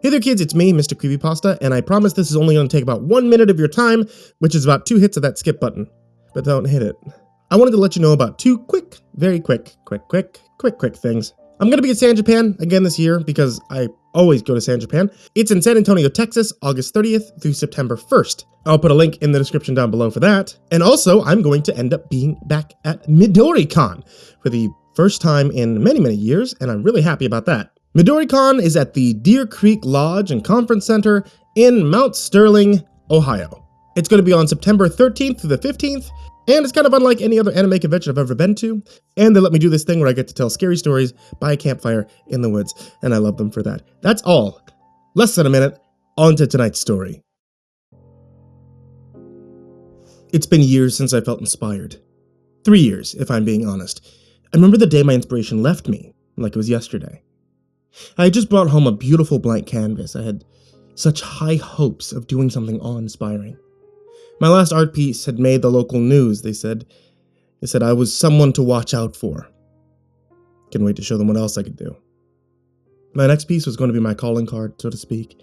Hey there kids, it's me, MrCreepyPasta, and I promise this is only going to take about 1 minute of your time, which is about 2 hits of that skip button. But don't hit it. I wanted to let you know about 2 very quick things. I'm going to be at San Japan again this year because I always go to San Japan. It's in San Antonio, Texas, August 30th through September 1st. I'll put a link in the description down below for that. And also, I'm going to end up being back at MidoriCon for the first time in many years, and I'm really happy about that. MidoriCon is at the Deer Creek Lodge and Conference Center in Mount Sterling, Ohio. It's going to be on September 13th through the 15th, and it's kind of unlike any other anime convention I've ever been to, and they let me do this thing where I get to tell scary stories by a campfire in the woods, and I love them for that. That's all. Less than a minute, on to tonight's story. It's been years since I felt inspired. 3 years, if I'm being honest. I remember the day my inspiration left me, like it was yesterday. I had just brought home a beautiful blank canvas. I had such high hopes of doing something awe-inspiring. My last art piece had made the local news, they said. They said I was someone to watch out for. Couldn't wait to show them what else I could do. My next piece was going to be my calling card, so to speak.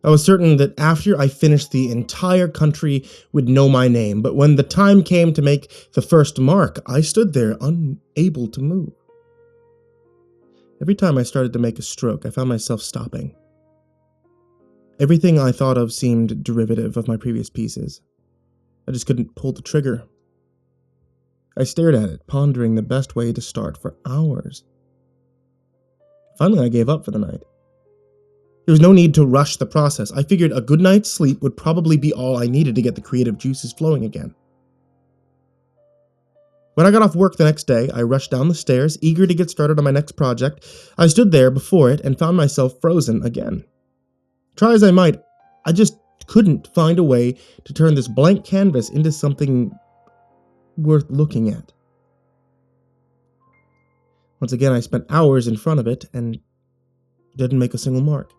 I was certain that after I finished, the entire country would know my name, but when the time came to make the first mark, I stood there unable to move. Every time I started to make a stroke, I found myself stopping. Everything I thought of seemed derivative of my previous pieces. I just couldn't pull the trigger. I stared at it, pondering the best way to start for hours. Finally, I gave up for the night. There was no need to rush the process. I figured a good night's sleep would probably be all I needed to get the creative juices flowing again. When I got off work the next day, I rushed down the stairs, eager to get started on my next project. I stood there before it and found myself frozen again. Try as I might, I just couldn't find a way to turn this blank canvas into something worth looking at. Once again, I spent hours in front of it and didn't make a single mark.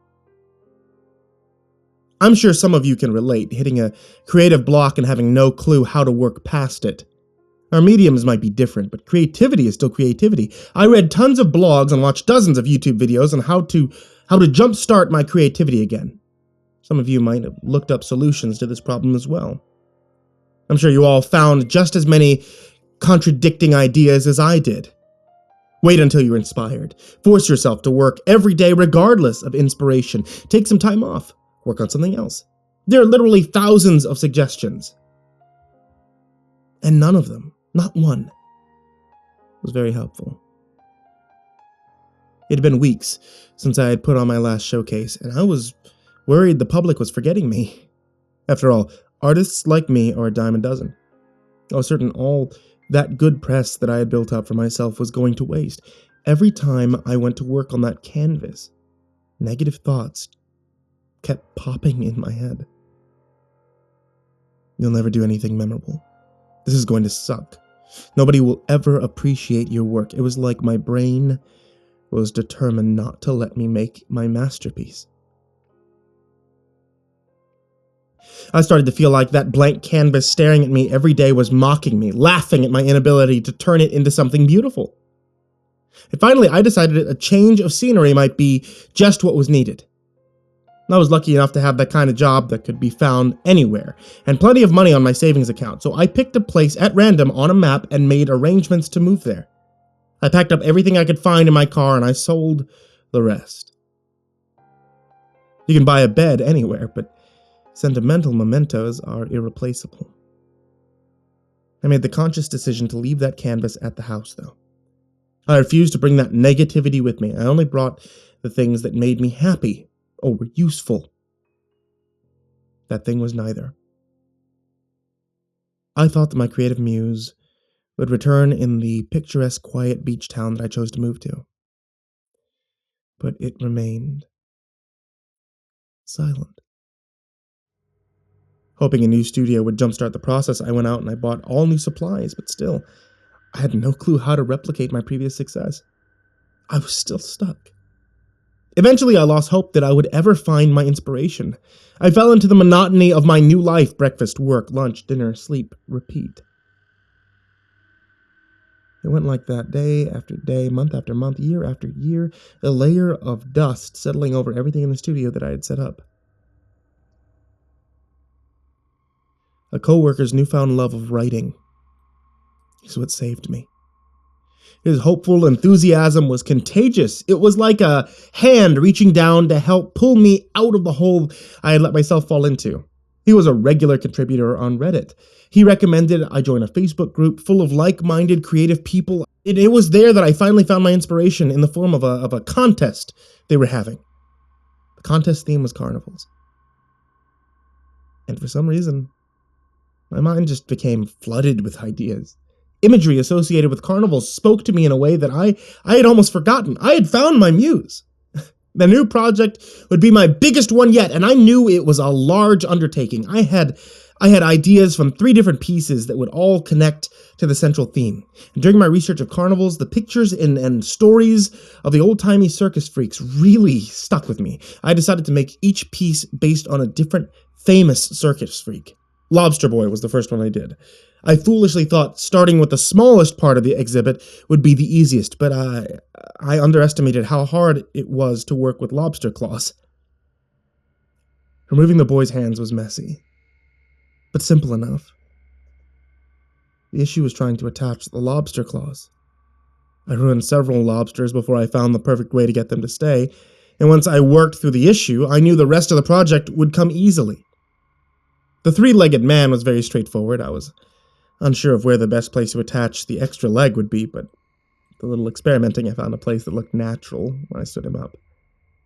I'm sure some of you can relate, hitting a creative block and having no clue how to work past it. Our mediums might be different, but creativity is still creativity. I read tons of blogs and watched dozens of YouTube videos on how to jumpstart my creativity again. Some of you might have looked up solutions to this problem as well. I'm sure you all found just as many contradicting ideas as I did. Wait until you're inspired. Force yourself to work every day regardless of inspiration. Take some time off. Work on something else. There are literally thousands of suggestions. And none of them, not one, was very helpful. It had been weeks since I had put on my last showcase, and I was worried the public was forgetting me. After all, artists like me are a dime a dozen. I was certain all that good press that I had built up for myself was going to waste. Every time I went to work on that canvas, negative thoughts kept popping in my head. You'll never do anything memorable. This is going to suck. Nobody will ever appreciate your work. It was like my brain was determined not to let me make my masterpiece. I started to feel like that blank canvas staring at me every day was mocking me, laughing at my inability to turn it into something beautiful. And finally, I decided that a change of scenery might be just what was needed. I was lucky enough to have that kind of job that could be found anywhere, and plenty of money on my savings account, so I picked a place at random on a map and made arrangements to move there. I packed up everything I could find in my car and I sold the rest. You can buy a bed anywhere, but sentimental mementos are irreplaceable. I made the conscious decision to leave that canvas at the house, though. I refused to bring that negativity with me. I only brought the things that made me happy or were useful. That thing was neither. I thought that my creative muse would return in the picturesque, quiet beach town that I chose to move to. But it remained silent. Hoping a new studio would jumpstart the process, I went out and I bought all new supplies, but still, I had no clue how to replicate my previous success. I was still stuck. Eventually, I lost hope that I would ever find my inspiration. I fell into the monotony of my new life: breakfast, work, lunch, dinner, sleep, repeat. It went like that day after day, month after month, year after year, a layer of dust settling over everything in the studio that I had set up. A co-worker's newfound love of writing is what saved me. His hopeful enthusiasm was contagious. It was like a hand reaching down to help pull me out of the hole I had let myself fall into. He was a regular contributor on Reddit. He recommended I join a Facebook group full of like-minded creative people. It was there that I finally found my inspiration in the form of a contest they were having. The contest theme was carnivals. And for some reason, my mind just became flooded with ideas. Imagery associated with carnivals spoke to me in a way that I had almost forgotten. I had found my muse. The new project would be my biggest one yet, and I knew it was a large undertaking. I had ideas from 3 different pieces that would all connect to the central theme. And during my research of carnivals, the pictures and stories of the old-timey circus freaks really stuck with me. I decided to make each piece based on a different famous circus freak. Lobster Boy was the first one I did. I foolishly thought starting with the smallest part of the exhibit would be the easiest, but I underestimated how hard it was to work with lobster claws. Removing the boy's hands was messy, but simple enough. The issue was trying to attach the lobster claws. I ruined several lobsters before I found the perfect way to get them to stay, and once I worked through the issue, I knew the rest of the project would come easily. The 3-legged man was very straightforward. I was unsure of where the best place to attach the extra leg would be, but with a little experimenting, I found a place that looked natural when I stood him up.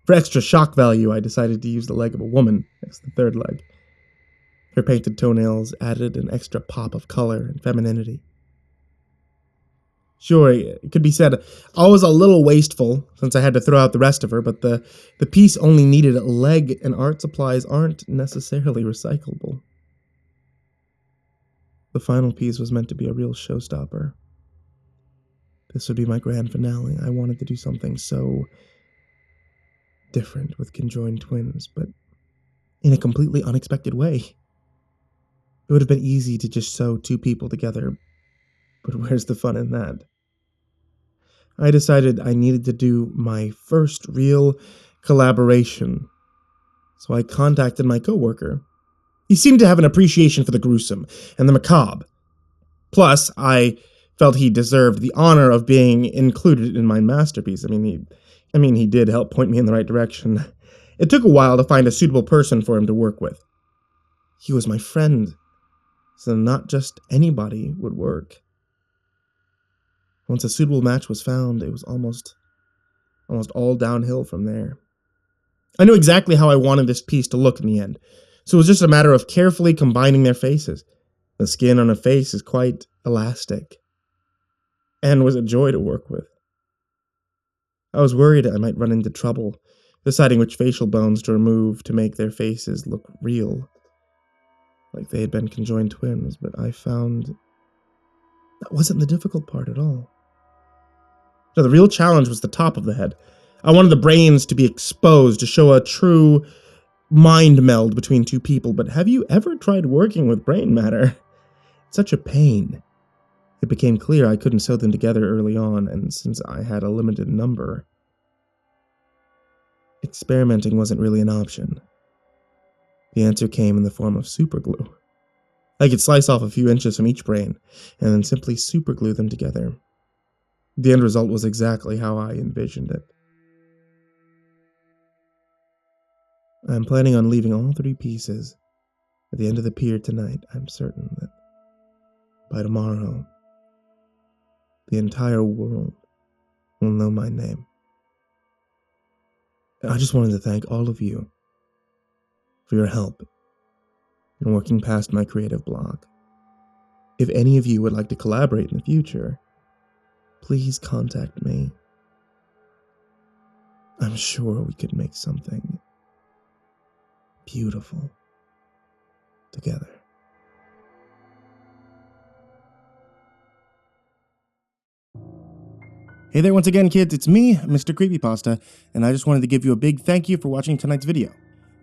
For extra shock value, I decided to use the leg of a woman as the 3rd leg. Her painted toenails added an extra pop of color and femininity. Sure, it could be said I was a little wasteful since I had to throw out the rest of her, but the piece only needed a leg, and art supplies aren't necessarily recyclable. The final piece was meant to be a real showstopper. This would be my grand finale. I wanted to do something so different with conjoined twins, but in a completely unexpected way. It would have been easy to just sew 2 people together, but where's the fun in that? I decided I needed to do my first real collaboration, so I contacted my coworker. He seemed to have an appreciation for the gruesome and the macabre. Plus, I felt he deserved the honor of being included in my masterpiece. I mean, he did help point me in the right direction. It took a while to find a suitable person for him to work with. He was my friend, so not just anybody would work. Once a suitable match was found, it was almost all downhill from there. I knew exactly how I wanted this piece to look in the end, so it was just a matter of carefully combining their faces. The skin on a face is quite elastic, and was a joy to work with. I was worried I might run into trouble, deciding which facial bones to remove to make their faces look real, like they had been conjoined twins, but I found that wasn't the difficult part at all. No, the real challenge was the top of the head. I wanted the brains to be exposed to show a true mind meld between 2 people, but have you ever tried working with brain matter? It's such a pain. It became clear I couldn't sew them together early on, and since I had a limited number, experimenting wasn't really an option. The answer came in the form of superglue. I could slice off a few inches from each brain, and then simply superglue them together. The end result was exactly how I envisioned it. I'm planning on leaving all 3 pieces at the end of the pier tonight. I'm certain that by tomorrow, the entire world will know my name. I just wanted to thank all of you for your help in working past my creative block. If any of you would like to collaborate in the future, please contact me. I'm sure we could make something beautiful together. Hey there once again, kids, it's me, MrCreepyPasta, and I just wanted to give you a big thank you for watching tonight's video.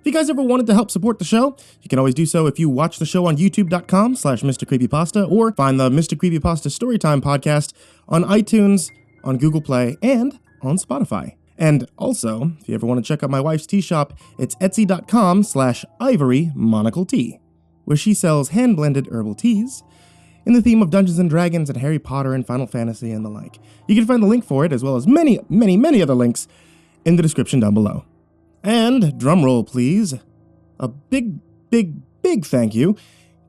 If you guys ever wanted to help support the show, you can always do so if you watch the show on youtube.com/MrCreepyPasta or find the MrCreepyPasta Storytime podcast on iTunes, on Google Play, and on Spotify. And also, if you ever want to check out my wife's tea shop, it's etsy.com/ivorymonocletea, where she sells hand-blended herbal teas in the theme of Dungeons & Dragons and Harry Potter and Final Fantasy and the like. You can find the link for it, as well as many, many, many other links in the description down below. And, drumroll please, a big, big, big thank you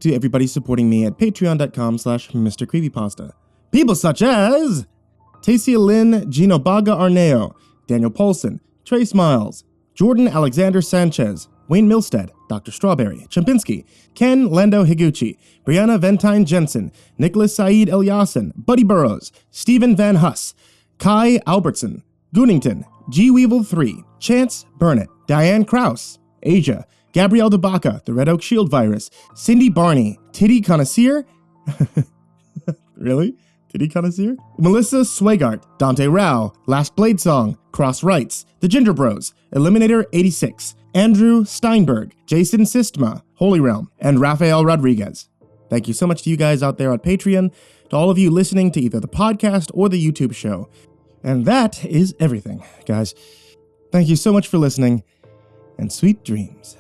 to everybody supporting me at patreon.com/MrCreepyPasta. People such as Taysia-lynn, Genobaga-Arneho, Daniel Poulsen, Trace Miles, Jordan Alexander Sanchez, Wayne Milstead, Dr. Strawberry, Chompski, Ken Lando Higuchi, Brianna Tine-Janzen, Nicholas Saeid Alyain, Buddy Burroughs, Stephen Van Huss, Kai Albertson, Goonington, G Weevil 3, Chance Burnett, Diane Kraus, Asia, Gabrielle de Baca, TheRedOakShieldVirus, Sindee Barney, Titty Connoisseur, really? Titty Connoisseur? Melissa Sweigart, Dante Rowe, Last Blade Song, Cross Rights, TheGingerBroz, Eliminator 86, Andrew Steinberg, Jason Sistma, Holy Realm, and Rafael Rodriguez. Thank you so much to you guys out there on Patreon, to all of you listening to either the podcast or the YouTube show. And that is everything, guys. Thank you so much for listening, and sweet dreams.